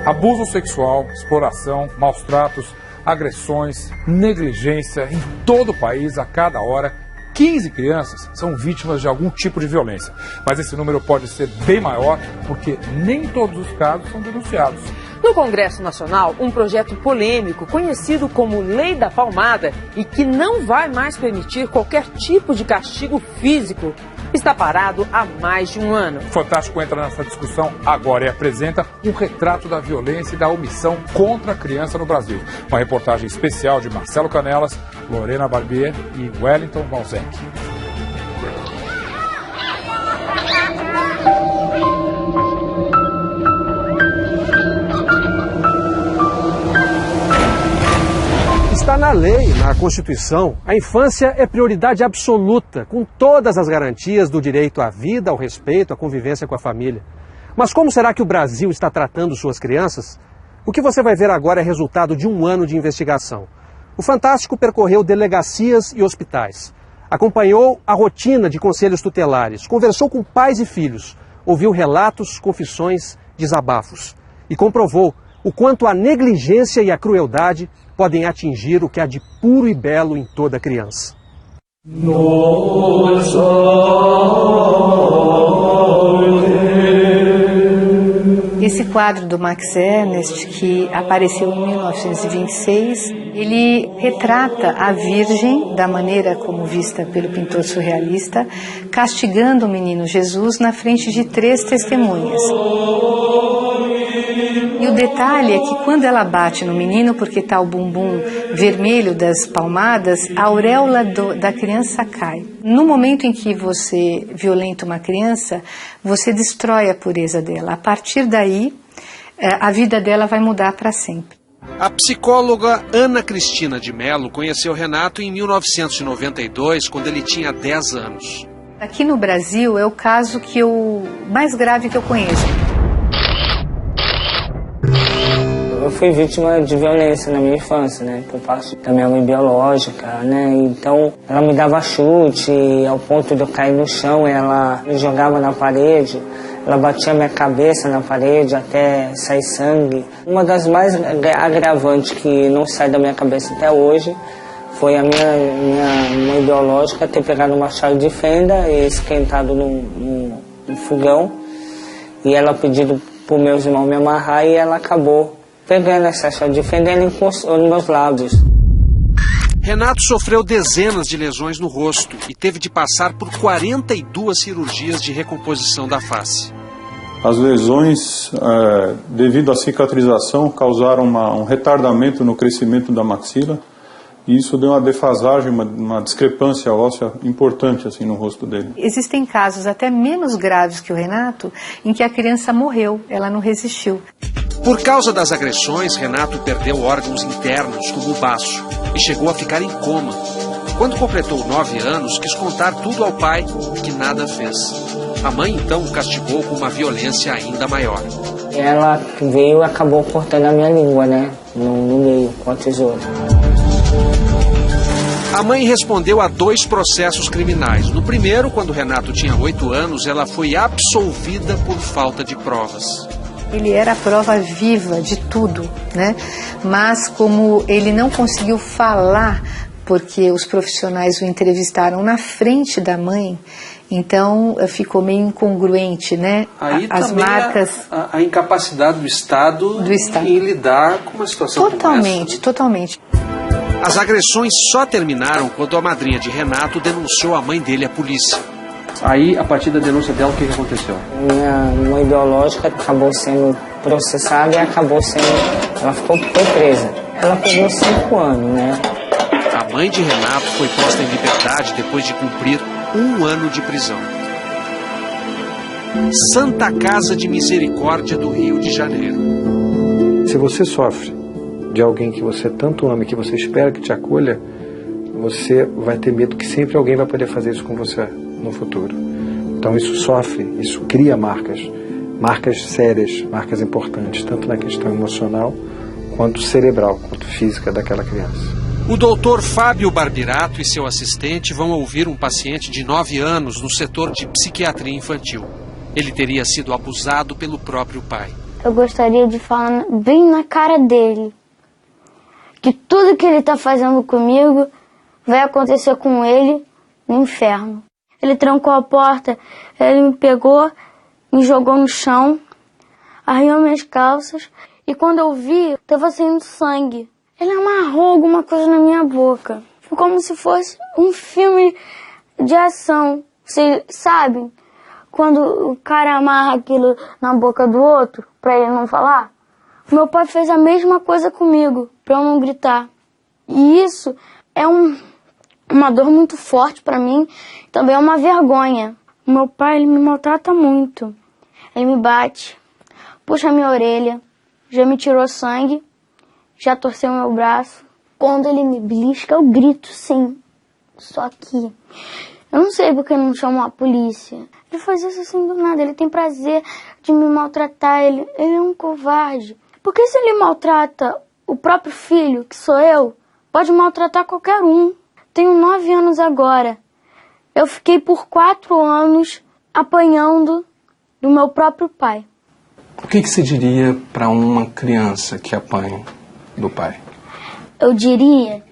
Abuso sexual, exploração, maus tratos, agressões, negligência em todo o país, a cada hora, 15 crianças são vítimas de algum tipo de violência. Mas esse número pode ser bem maior, porque nem todos os casos são denunciados. No Congresso Nacional, um projeto polêmico conhecido como Lei da Palmada e que não vai mais permitir qualquer tipo de castigo físico está parado há mais de um ano. O Fantástico entra nessa discussão agora e apresenta um retrato da violência e da omissão contra a criança no Brasil. Uma reportagem especial de Marcelo Canelas, Lorena Barbier e Wellington Balzec. Está na lei, na Constituição, a infância é prioridade absoluta, com todas as garantias do direito à vida, ao respeito, à convivência com a família. Mas como será que o Brasil está tratando suas crianças? O que você vai ver agora é resultado de um ano de investigação. O Fantástico percorreu delegacias e hospitais, acompanhou a rotina de conselhos tutelares, conversou com pais e filhos, ouviu relatos, confissões, desabafos e comprovou o quanto a negligência e a crueldade podem atingir o que há de puro e belo em toda criança. Esse quadro do Max Ernst, que apareceu em 1926, ele retrata a Virgem, da maneira como vista pelo pintor surrealista, castigando o menino Jesus na frente de 3 testemunhas. E o detalhe é que quando ela bate no menino, porque está o bumbum vermelho das palmadas, a auréola da criança cai. No momento em que você violenta uma criança, você destrói a pureza dela. A partir daí, a vida dela vai mudar para sempre. A psicóloga Ana Cristina de Mello conheceu Renato em 1992, quando ele tinha 10 anos. Aqui no Brasil é o caso mais grave que eu conheço. Eu fui vítima de violência na minha infância, né, por parte da minha mãe biológica, né, então ela me dava chute, ao ponto de eu cair no chão, ela me jogava na parede, ela batia minha cabeça na parede até sair sangue. Uma das mais agravantes que não sai da minha cabeça até hoje foi a minha mãe biológica ter pegado uma chave de fenda e esquentado no fogão, e ela pedindo para os meus irmãos me amarrar, e ela acabou pegando essa chave de fenda e encostou nos meus lábios. Renato sofreu dezenas de lesões no rosto e teve de passar por 42 cirurgias de recomposição da face. As lesões, devido à cicatrização, causaram um retardamento no crescimento da maxila, e isso deu uma defasagem, uma discrepância óssea importante assim, no rosto dele. Existem casos até menos graves que o Renato, em que a criança morreu, ela não resistiu. Por causa das agressões, Renato perdeu órgãos internos, como o baço, e chegou a ficar em coma. Quando completou 9 anos, quis contar tudo ao pai, que nada fez. A mãe, então, o castigou com uma violência ainda maior. Ela veio e acabou cortando a minha língua, né, no meio, com a tesoura. A mãe respondeu a 2 processos criminais. No primeiro, quando Renato tinha 8 anos, ela foi absolvida por falta de provas. Ele era a prova viva de tudo, né? Mas como ele não conseguiu falar, porque os profissionais o entrevistaram na frente da mãe, então ficou meio incongruente, né? Aí as também marcas... a incapacidade do Estado em lidar com uma situação totalmente, totalmente. As agressões só terminaram quando a madrinha de Renato denunciou a mãe dele à polícia. Aí, a partir da denúncia dela, o que aconteceu? Minha mãe biológica acabou sendo processada e ela foi presa. Ela pegou 5 anos, né? A mãe de Renato foi posta em liberdade depois de cumprir 1 ano de prisão. Santa Casa de Misericórdia do Rio de Janeiro. Se você sofre de alguém que você tanto ama e que você espera que te acolha, você vai ter medo que sempre alguém vai poder fazer isso com você no futuro. Então isso sofre, isso cria marcas sérias, marcas importantes, tanto na questão emocional, quanto cerebral, quanto física daquela criança. O doutor Fábio Barbirato e seu assistente vão ouvir um paciente de 9 anos no setor de psiquiatria infantil. Ele teria sido abusado pelo próprio pai. eu gostaria de falar bem na cara dele que tudo que ele tá fazendo comigo vai acontecer com ele no inferno. Ele trancou a porta, ele me pegou, me jogou no chão, arranhou minhas calças e quando eu vi, tava saindo sangue. Ele amarrou alguma coisa na minha boca. Foi como se fosse um filme de ação. Vocês sabem? Quando o cara amarra aquilo na boca do outro, pra ele não falar. Meu pai fez a mesma coisa comigo, pra eu não gritar. E isso é uma dor muito forte pra mim, também é uma vergonha. Meu pai, ele me maltrata muito. Ele me bate, puxa a minha orelha, já me tirou sangue, já torceu meu braço. Quando ele me belisca, eu grito, sim. Só que eu não sei porque não chamou a polícia. Ele faz isso assim do nada, ele tem prazer de me maltratar, ele é um covarde. Porque se ele maltrata o próprio filho, que sou eu, pode maltratar qualquer um. Tenho 9 anos agora. Eu fiquei por 4 anos apanhando do meu próprio pai. O que se diria para uma criança que apanha do pai? Eu diria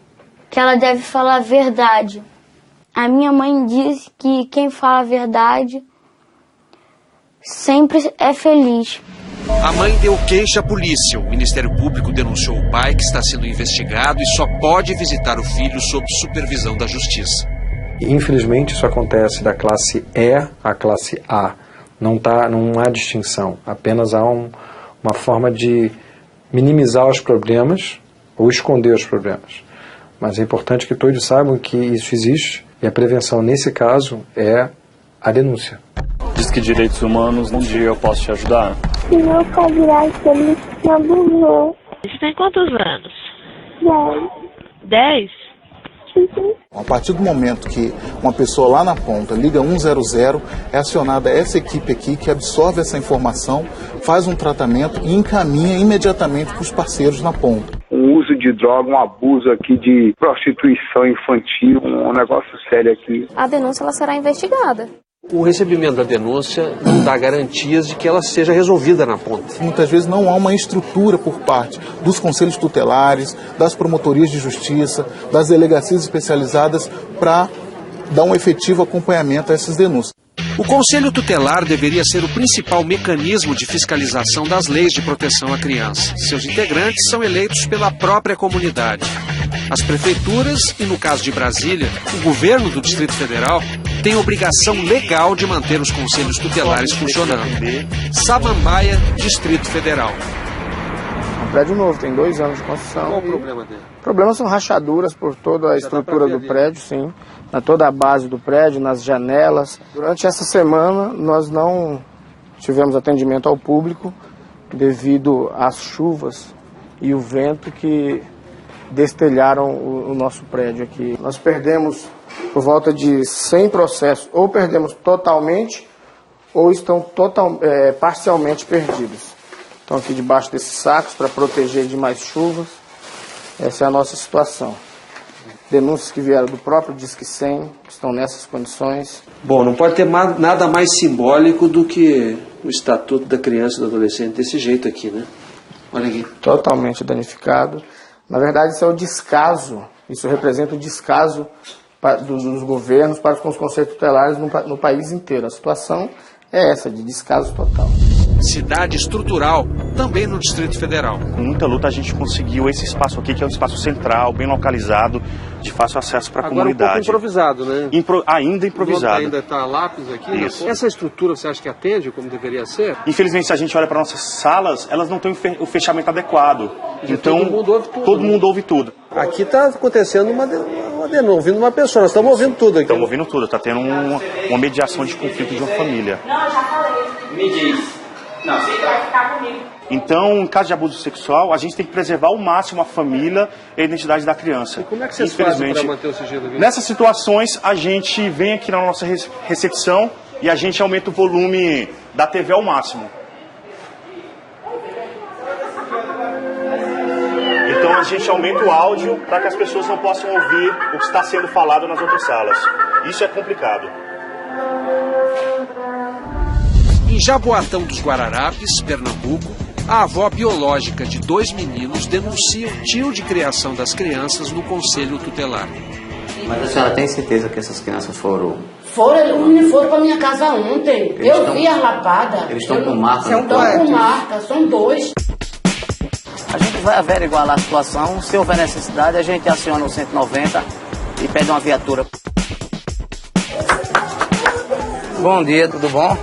que ela deve falar a verdade. A minha mãe diz que quem fala a verdade sempre é feliz. A mãe deu queixa à polícia. O Ministério Público denunciou o pai, que está sendo investigado e só pode visitar o filho sob supervisão da Justiça. Infelizmente, isso acontece da classe E à classe A. Não há distinção. Apenas há uma forma de minimizar os problemas ou esconder os problemas. Mas é importante que todos saibam que isso existe e a prevenção, nesse caso, é a denúncia. Diz que direitos humanos, um dia eu posso te ajudar? Se meu padrasto me abusou. Você tem quantos anos? 10. 10? A partir do momento que uma pessoa lá na ponta liga 100, é acionada essa equipe aqui que absorve essa informação, faz um tratamento e encaminha imediatamente para os parceiros na ponta. Um uso de droga, um abuso aqui de prostituição infantil, um negócio sério aqui. A denúncia ela será investigada. O recebimento da denúncia não dá garantias de que ela seja resolvida na ponta. Muitas vezes não há uma estrutura por parte dos conselhos tutelares, das promotorias de justiça, das delegacias especializadas para dar um efetivo acompanhamento a essas denúncias. O Conselho Tutelar deveria ser o principal mecanismo de fiscalização das leis de proteção à criança. Seus integrantes são eleitos pela própria comunidade. As prefeituras e, no caso de Brasília, o governo do Distrito Federal tem obrigação legal de manter os conselhos tutelares funcionando. Samambaia, Distrito Federal. Um prédio novo, tem 2 anos de construção. Qual o problema dele? O problema são rachaduras por toda a estrutura do prédio, sim. Na toda a base do prédio, nas janelas. Durante essa semana, nós não tivemos atendimento ao público devido às chuvas e o vento que destelharam o nosso prédio aqui. Nós perdemos por volta de 100 processos, ou perdemos totalmente, ou estão parcialmente perdidos. Estão aqui debaixo desses sacos para proteger de mais chuvas. Essa é a nossa situação. Denúncias que vieram do próprio Disque 100 estão nessas condições. Bom, não pode ter nada mais simbólico do que o Estatuto da Criança e do Adolescente desse jeito aqui, né? Olha aqui. Totalmente danificado. Na verdade, isso é o descaso. Isso representa o descaso dos governos para com os conselhos tutelares no país inteiro. A situação é essa, de descaso total. Cidade estrutural, também no Distrito Federal. Com muita luta a gente conseguiu esse espaço aqui, que é um espaço central, bem localizado, de fácil acesso para a comunidade. Agora um pouco improvisado, né? Ainda improvisado. Ainda está lápis aqui. Isso. Essa estrutura você acha que atende como deveria ser? Infelizmente, se a gente olha para nossas salas, elas não têm o fechamento adequado. Então, todo mundo ouve tudo. Aqui está acontecendo uma denúncia, ouvindo uma pessoa, nós estamos ouvindo tudo aqui. Estamos ouvindo tudo, está tendo uma mediação de conflito de uma família. Não, eu já falei. Me diz. Não, você vai ficar comigo. Então, em caso de abuso sexual, a gente tem que preservar ao máximo a família e a identidade da criança. E como é que vocês fazem para manter o sigilo aqui? Nessas situações, a gente vem aqui na nossa recepção e a gente aumenta o volume da TV ao máximo. Então a gente aumenta o áudio para que as pessoas não possam ouvir o que está sendo falado nas outras salas. Isso é complicado. Em Jaboatão dos Guararapes, Pernambuco, A avó biológica de 2 meninos denuncia o tio de criação das crianças no conselho tutelar. Mas a senhora tem certeza que essas crianças foram? Os meninos foram para minha casa ontem. Eu vi a lapada. Eles estão com marca? Estão com marca, são 2. A gente vai averiguar lá a situação. Se houver necessidade, a gente aciona o 190 e pede uma viatura. Bom dia, tudo bom?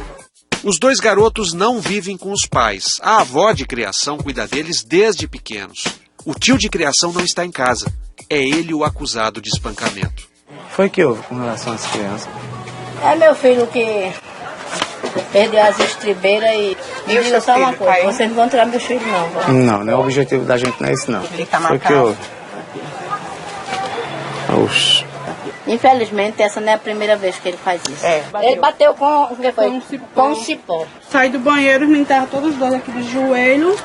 Os 2 garotos não vivem com os pais. A avó de criação cuida deles desde pequenos. O tio de criação não está em casa. É ele o acusado de espancamento. Foi que houve com relação às crianças? É meu filho que perdeu as estribeiras e me diga só uma coisa, vocês não vão tirar meus filhos não, vó. Não é o objetivo da gente, não é isso não. Foi que houve. Oxi. Infelizmente, essa não é a primeira vez que ele faz isso. Ele bateu com o que foi? Com um cipó. Saí do banheiro, os meninos estavam todos os 2 aqui de joelho,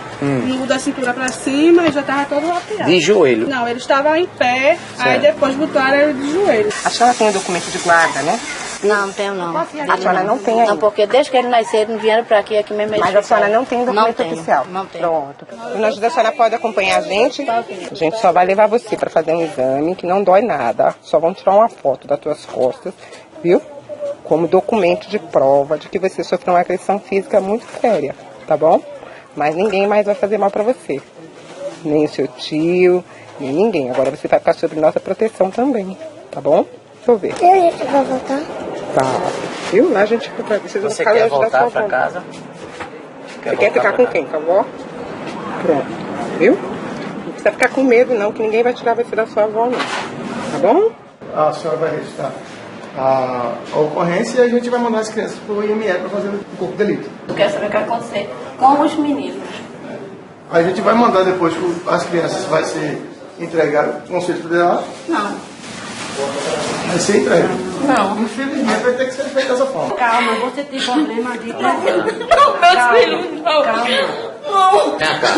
da cintura pra cima e já estavam todos lapiados. De joelho? Não, eles estavam em pé, aí depois botaram ele de joelho. A senhora tem o documento de guarda, né? Não, não tenho não. A senhora não tem ainda? Não, porque desde que ele nasceu, não vieram pra aqui mesmo. Mas a senhora não tem documento oficial? Não tenho. Pronto. No dia a senhora pode acompanhar a gente só vai levar você para fazer um exame que não dói nada. Só vão tirar uma foto das tuas costas, viu? Como documento de prova de que você sofreu uma agressão física muito séria, tá bom? Mas ninguém mais vai fazer mal para você. Nem o seu tio, nem ninguém. Agora você vai ficar sob nossa proteção também, tá bom? Deixa eu ver. E a gente vai voltar? Tá. Viu? Lá a gente vai. Você quer voltar pra casa? Você quer ficar com quem? Com a avó? Pronto. Viu? Não precisa ficar com medo não, que ninguém vai tirar você da sua avó não. Tá bom? A senhora vai registrar a ocorrência e a gente vai mandar as crianças pro IME para fazer o corpo de delito. Eu quero saber o que aconteceu com os meninos. A gente vai mandar depois que as crianças vai ser entregadas no conselho tutelar. Não. Vai ser entregue? Não. Infelizmente vai ter que ser feito dessa forma. Calma, você tem problema de... Não, meus filhos não. Calma. Vem cá,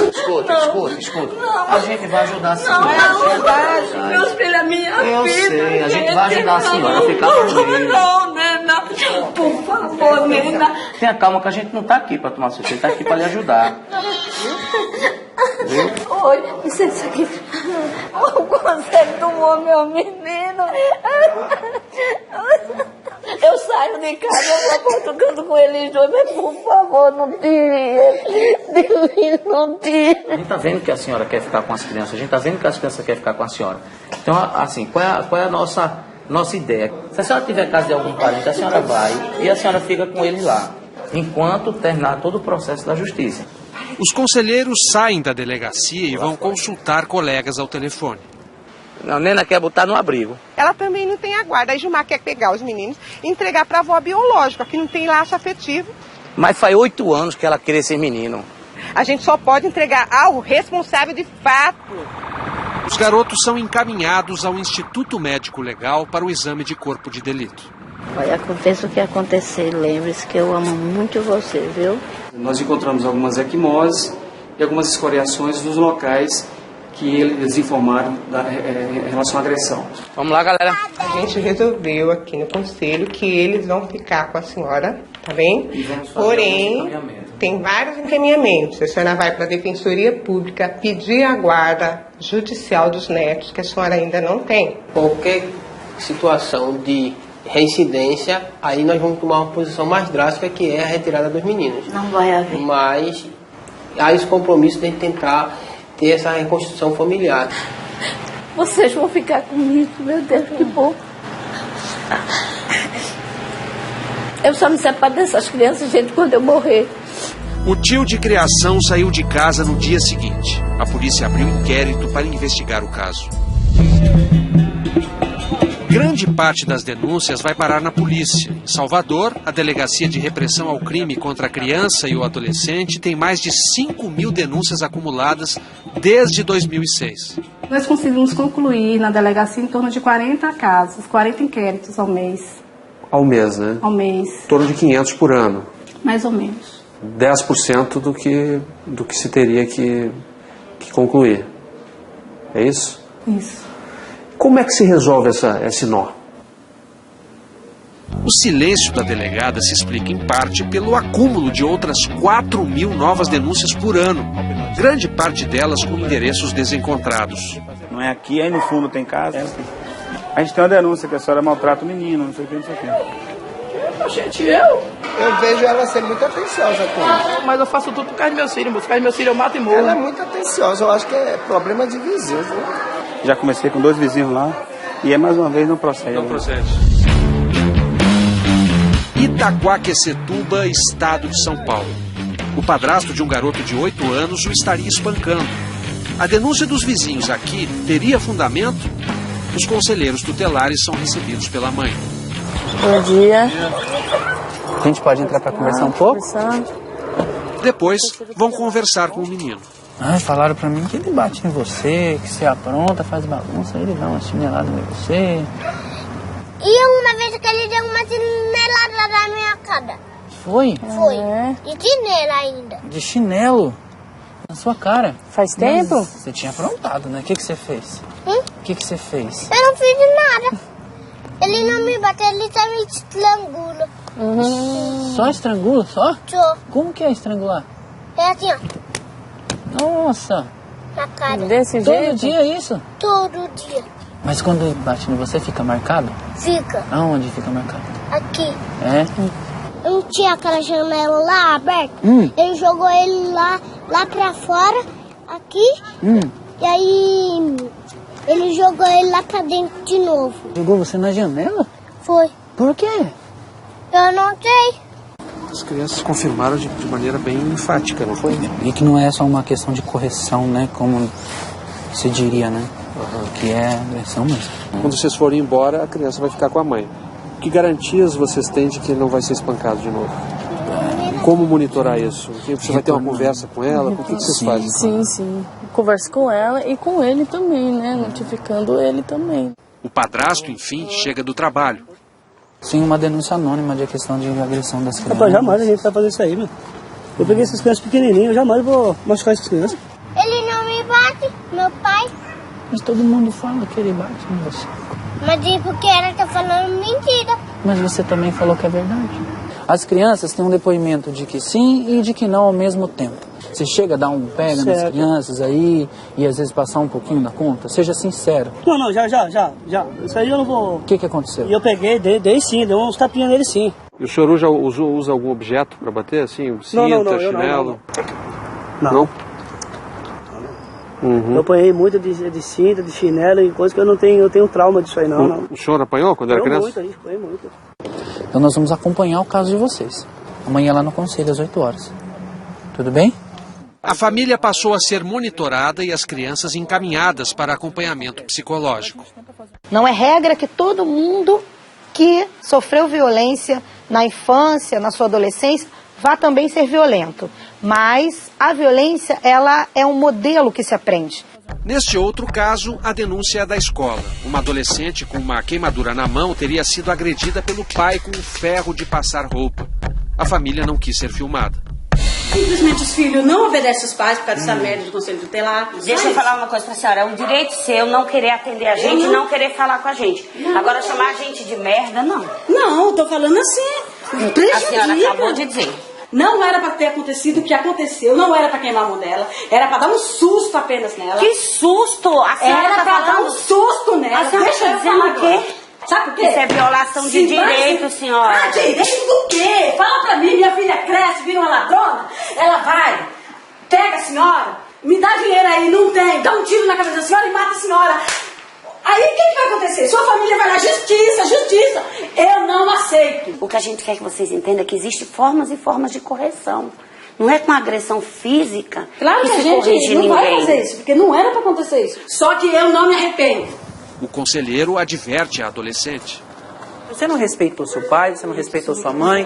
escuta. Não. A gente vai ajudar a senhora. Não é verdade. Meus filhos é minha filha. Eu sei, a gente vai ajudar a senhora a ficar com ele. Não, Nena. Por favor, Nena. Tenha calma que a gente não tá aqui para tomar seu filho, tá aqui para lhe ajudar. Oi, licença aqui. O conselho tomou meu menino. Eu saio de casa, eu vou tocando com eles 2, mas por favor, não tire ele. Não tire. A gente tá vendo que a senhora quer ficar com as crianças, a gente tá vendo que as crianças querem ficar com a senhora. Então, assim, qual é a nossa ideia? Se a senhora tiver casa de algum parente, a senhora vai e a senhora fica com ele lá, enquanto terminar todo o processo da justiça. Os conselheiros saem da delegacia e vão consultar colegas ao telefone. A Nena quer botar no abrigo. Ela também não tem a guarda. A Gilmar quer pegar os meninos e entregar para a avó biológica, que não tem laço afetivo. Mas faz 8 anos que ela quer esse menino. A gente só pode entregar ao responsável de fato. Os garotos são encaminhados ao Instituto Médico Legal para o exame de corpo de delito. Olha, aconteça o que acontecer, lembre-se que eu amo muito você, viu? Nós encontramos algumas equimoses e algumas escoriações nos locais que eles informaram em relação à agressão. Vamos lá, galera. A gente resolveu aqui no conselho que eles vão ficar com a senhora, tá bem? Porém, tem vários encaminhamentos. A senhora vai para a Defensoria Pública pedir a guarda judicial dos netos, que a senhora ainda não tem. Qualquer situação de reincidência, aí nós vamos tomar uma posição mais drástica, que é a retirada dos meninos. Não vai haver. Mas há esse compromisso de tentar ter essa reconstrução familiar. Vocês vão ficar comigo, meu Deus, que bom. Eu só me separo dessas crianças, gente, quando eu morrer. O tio de criação saiu de casa no dia seguinte. A polícia abriu inquérito para investigar o caso. Grande parte das denúncias vai parar na polícia. Em Salvador, a Delegacia de Repressão ao Crime contra a Criança e o Adolescente tem mais de 5.000 denúncias acumuladas desde 2006. Nós conseguimos concluir na delegacia em torno de 40 casos, 40 inquéritos ao mês. Ao mês, né? Ao mês. Em torno de 500 por ano. Mais ou menos. 10% do que se teria que concluir. É isso? Isso. Como é que se resolve esse nó? O silêncio da delegada se explica em parte pelo acúmulo de outras 4.000 novas denúncias por ano, grande parte delas com endereços desencontrados. Não é aqui, aí no fundo tem casa. A gente tem uma denúncia que a senhora maltrata o menino, não sei o que, não sei o que. Gente, eu vejo ela ser muito atenciosa com isso. Mas eu faço tudo por causa dos meus filhos, por causa dos meus filhos eu mato e morro. Ela é muito atenciosa, eu acho que é problema de vizinhos, né? Já comecei com 2 vizinhos lá e mais uma vez não procede. Não procede. Itaquaquecetuba, estado de São Paulo. O padrasto de um garoto de 8 anos o estaria espancando. A denúncia dos vizinhos aqui teria fundamento? Os conselheiros tutelares são recebidos pela mãe. Bom dia. A gente pode entrar para conversar um pouco? Depois, vão conversar com o menino. Falaram pra mim que ele bate em você, que você apronta, faz bagunça, ele dá uma chinelada em você. E uma vez que ele deu uma chinelada na minha cara. Foi? Foi. De chinelo ainda. De chinelo? Na sua cara? Faz tempo? Mas você tinha aprontado, né? O que você fez? O que você fez? Eu não fiz nada. Ele não me bateu, ele só me estrangula. Só estrangula? Só? Só. Como que é estrangular? É assim, ó. Nossa. Na cara. Desse jeito? Todo dia é isso? Todo dia. Mas quando ele bate em você, fica marcado? Fica. Aonde fica marcado? Aqui. É? Não tinha aquela janela lá aberta? Ele jogou ele lá pra fora, aqui. E aí ele jogou ele lá pra dentro de novo. Jogou você na janela? Foi. Por quê? Eu não sei. As crianças confirmaram de maneira bem enfática, não foi? E que não é só uma questão de correção, né? Como se diria, né? Que é agressão mesmo. Quando vocês forem embora, a criança vai ficar com a mãe. Que garantias vocês têm de que ele não vai ser espancado de novo? Como monitorar isso? Você vai ter uma conversa com ela? O que vocês fazem? Sim. Converso com ela e com ele também, né? Notificando ele também. O padrasto, enfim, chega do trabalho. Sim, uma denúncia anônima de questão de agressão das crianças. Rapaz, jamais a gente vai fazer isso aí, meu. Eu peguei essas crianças pequenininhas, eu jamais vou machucar essas crianças. Ele não me bate, meu pai. Mas todo mundo fala que ele bate em você. Mas é porque ela tá falando mentira. Mas você também falou que é verdade. As crianças têm um depoimento de que sim e de que não ao mesmo tempo. Você chega a dar um pega nas crianças aí e às vezes passar um pouquinho da conta? Seja sincero. Não, já. Isso aí eu não vou... O que aconteceu? E eu peguei, dei sim, dei uns tapinhas nele sim. E o senhor já usa algum objeto para bater, assim? Cinta, chinelo? Não. Eu apanhei muito de cinta, de chinelo e coisa que eu tenho trauma disso aí não. O senhor apanhou quando era criança? Apanhei muito. Então nós vamos acompanhar o caso de vocês. Amanhã lá no conselho às 8 horas. Tudo bem? A família passou a ser monitorada e as crianças encaminhadas para acompanhamento psicológico. Não é regra que todo mundo que sofreu violência na infância, na sua adolescência, vá também ser violento. Mas a violência, ela é um modelo que se aprende. Neste outro caso, a denúncia é da escola. Uma adolescente com uma queimadura na mão teria sido agredida pelo pai com um ferro de passar roupa. A família não quis ser filmada. Simplesmente os filhos não obedecem os pais por causa dessa merda do conselho tutelar. Deixa eu falar uma coisa pra senhora. É um direito seu não querer atender a gente, não querer falar com a gente. Não. Agora chamar a gente de merda, não. Não, tô falando assim. A senhora acabou de dizer. Não era pra ter acontecido o que aconteceu, não era pra queimar a mão dela, era pra dar um susto apenas nela. Que susto? A senhora era tá pra falando... dar um susto nela. A senhora Deixa eu dizendo falar o quê? Sabe por quê? Isso é violação de direito, senhora. Ah, direito do quê? Fala pra mim, minha filha cresce, vira uma ladrona, ela vai, pega a senhora, me dá dinheiro aí, não tem, dá um tiro na cabeça da senhora e mata a senhora. Aí o que vai acontecer? Sua família vai lá, justiça. Eu não aceito. O que a gente quer que vocês entendam é que existem formas e formas de correção. Não é com agressão física claro que a gente não vai fazer isso, porque não era pra acontecer isso. Só que eu não me arrependo. O conselheiro adverte a adolescente. Você não respeitou seu pai, você não respeitou sua mãe.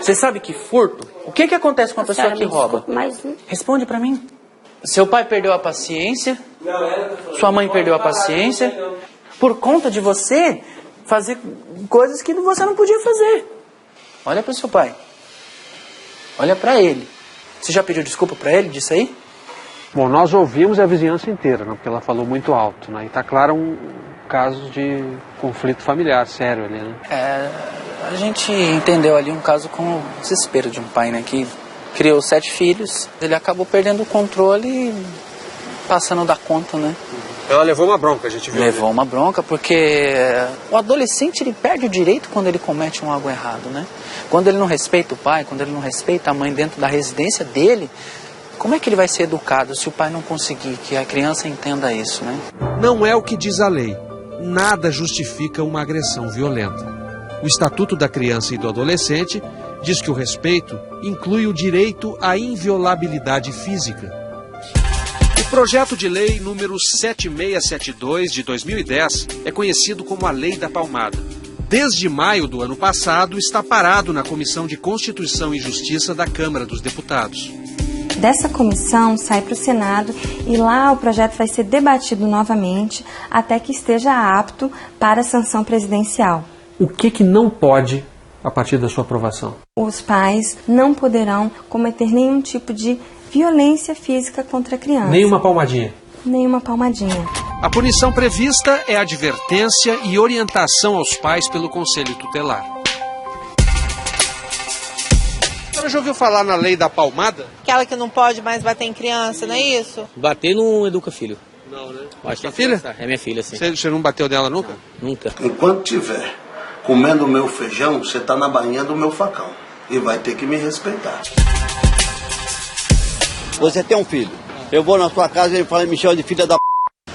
Você sabe que furto? O que acontece com a pessoa que rouba? Responde pra mim. Seu pai perdeu a paciência, sua mãe perdeu a paciência, por conta de você fazer coisas que você não podia fazer. Olha pro seu pai. Olha pra ele. Você já pediu desculpa pra ele disso aí? Bom, nós ouvimos a vizinhança inteira, né, porque ela falou muito alto, né? E tá claro um caso de conflito familiar sério ali, né? A gente entendeu ali um caso com o desespero de um pai, né, que criou 7 filhos, ele acabou perdendo o controle e passando da conta, né. Ela levou uma bronca, a gente viu. Levou uma bronca porque o adolescente ele perde o direito quando ele comete algo errado, né. Quando ele não respeita o pai, quando ele não respeita a mãe dentro da residência dele, como é que ele vai ser educado se o pai não conseguir que a criança entenda isso, né? Não é o que diz a lei. Nada justifica uma agressão violenta. O Estatuto da Criança e do Adolescente diz que o respeito inclui o direito à inviolabilidade física. O projeto de lei número 7672 de 2010 é conhecido como a Lei da Palmada. Desde maio do ano passado, está parado na Comissão de Constituição e Justiça da Câmara dos Deputados. Dessa comissão sai para o Senado e lá o projeto vai ser debatido novamente até que esteja apto para a sanção presidencial. O que não pode a partir da sua aprovação? Os pais não poderão cometer nenhum tipo de violência física contra a criança. Nenhuma palmadinha? Nenhuma palmadinha. A punição prevista é advertência e orientação aos pais pelo Conselho Tutelar. A senhora já ouviu falar na lei da palmada? Aquela que não pode mais bater em criança, não é isso? Bater não educa filho. Não, né? Acho que é filha? É minha filha, sim. Você não bateu dela nunca? Nunca. Enquanto tiver comendo o meu feijão, você tá na bainha do meu facão. E vai ter que me respeitar. Você tem um filho. Eu vou na sua casa e ele fala, me chama de filha da p***.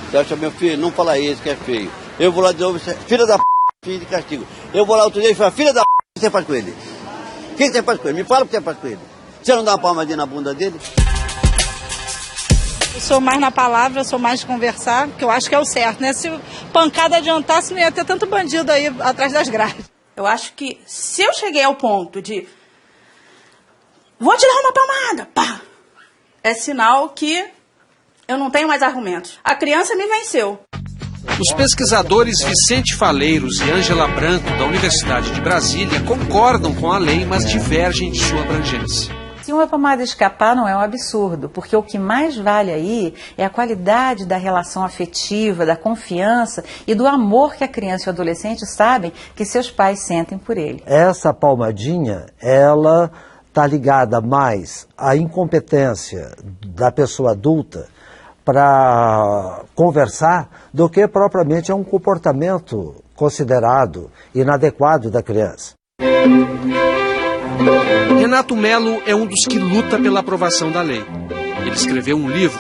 Você acha, meu filho, não fala isso que é feio. Eu vou lá de novo, filha da p***, filho de castigo. Eu vou lá outro dia e falo, filha da p***, o que você faz com ele? O que você faz com ele? Me fala o que você faz com ele. Você não dá uma palmadinha na bunda dele? Eu sou mais na palavra, eu sou mais de conversar, que eu acho que é o certo, né? Se pancada adiantasse, não ia ter tanto bandido aí atrás das grades. Eu acho que se eu cheguei ao ponto de vou te dar uma palmada, pá, é sinal que eu não tenho mais argumentos. A criança me venceu. Os pesquisadores Vicente Faleiros e Ângela Branco, da Universidade de Brasília, concordam com a lei, mas divergem de sua abrangência. Se uma palmada escapar, não é um absurdo, porque o que mais vale aí é a qualidade da relação afetiva, da confiança e do amor que a criança e o adolescente sabem que seus pais sentem por ele. Essa palmadinha, ela está ligada mais à incompetência da pessoa adulta para conversar do que propriamente a um comportamento considerado inadequado da criança. Renato Melo é um dos que luta pela aprovação da lei. Ele escreveu um livro.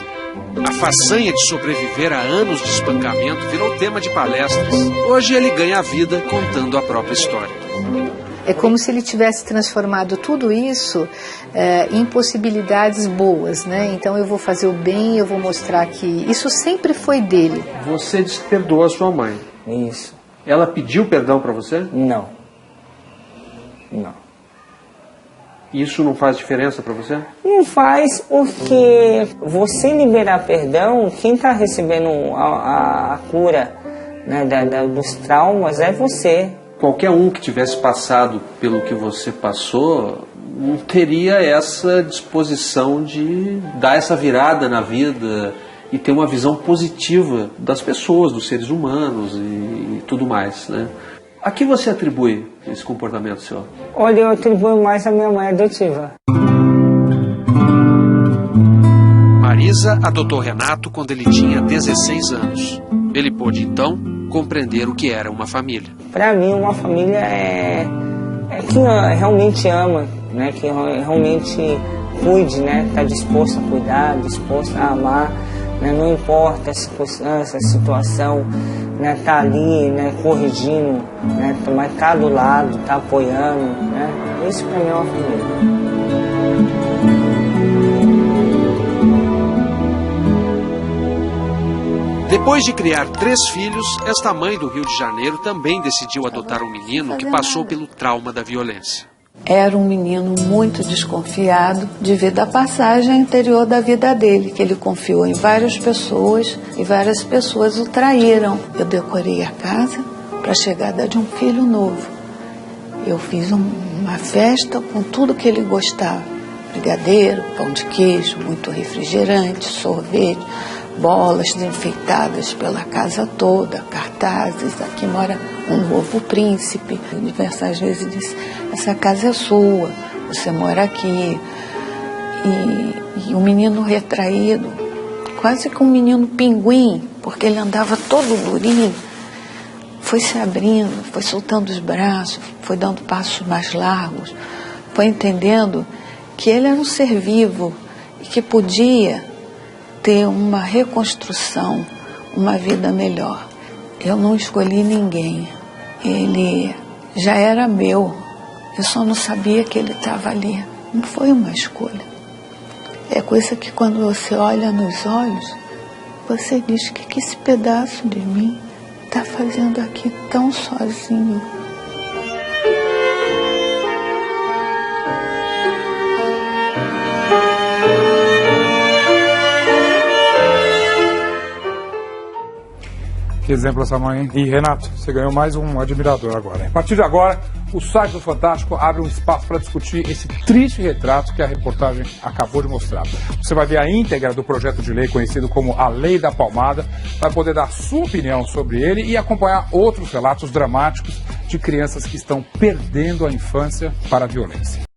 A façanha de sobreviver a anos de espancamento virou tema de palestras. Hoje ele ganha a vida contando a própria história. É como se ele tivesse transformado tudo isso em possibilidades boas, né? Então eu vou fazer o bem, eu vou mostrar que isso sempre foi dele. Você disse que perdoou a sua mãe. Isso. Ela pediu perdão para você? Não. Não. Isso não faz diferença para você? Não faz, porque você liberar perdão, quem está recebendo a cura, né, dos traumas é você. Qualquer um que tivesse passado pelo que você passou não teria essa disposição de dar essa virada na vida e ter uma visão positiva das pessoas, dos seres humanos e tudo mais, né? A que você atribui esse comportamento seu? Olha, eu atribuo mais à minha mãe adotiva. Marisa adotou Renato quando ele tinha 16 anos. Ele pôde, então, compreender o que era uma família. Para mim, uma família é que realmente ama, né? Que realmente cuide, né? Tá disposto a cuidar, disposto a amar, né? Não importa a circunstância, a situação, né? Tá ali, né? Corrigindo, né? Mas tá do lado, tá apoiando, né? Isso para mim é uma família. Depois de criar 3 filhos, esta mãe do Rio de Janeiro também decidiu adotar um menino que passou pelo trauma da violência. Era um menino muito desconfiado devido à passagem anterior da vida dele, que ele confiou em várias pessoas e várias pessoas o traíram. Eu decorei a casa para a chegada de um filho novo. Eu fiz uma festa com tudo que ele gostava. Brigadeiro, pão de queijo, muito refrigerante, sorvete, bolas enfeitadas pela casa toda, cartazes, aqui mora um novo príncipe. Diversas vezes disse, essa casa é sua, você mora aqui. E o menino retraído, quase que um menino pinguim, porque ele andava todo durinho, foi se abrindo, foi soltando os braços, foi dando passos mais largos, foi entendendo que ele era um ser vivo e que podia ter uma reconstrução, uma vida melhor. Eu não escolhi ninguém, ele já era meu, eu só não sabia que ele estava ali. Não foi uma escolha. É coisa que quando você olha nos olhos, você diz que esse pedaço de mim está fazendo aqui tão sozinho. Que exemplo essa mãe, hein? E Renato, você ganhou mais um admirador agora, hein? A partir de agora, o site do Fantástico abre um espaço para discutir esse triste retrato que a reportagem acabou de mostrar. Você vai ver a íntegra do projeto de lei conhecido como a Lei da Palmada, vai poder dar sua opinião sobre ele e acompanhar outros relatos dramáticos de crianças que estão perdendo a infância para a violência.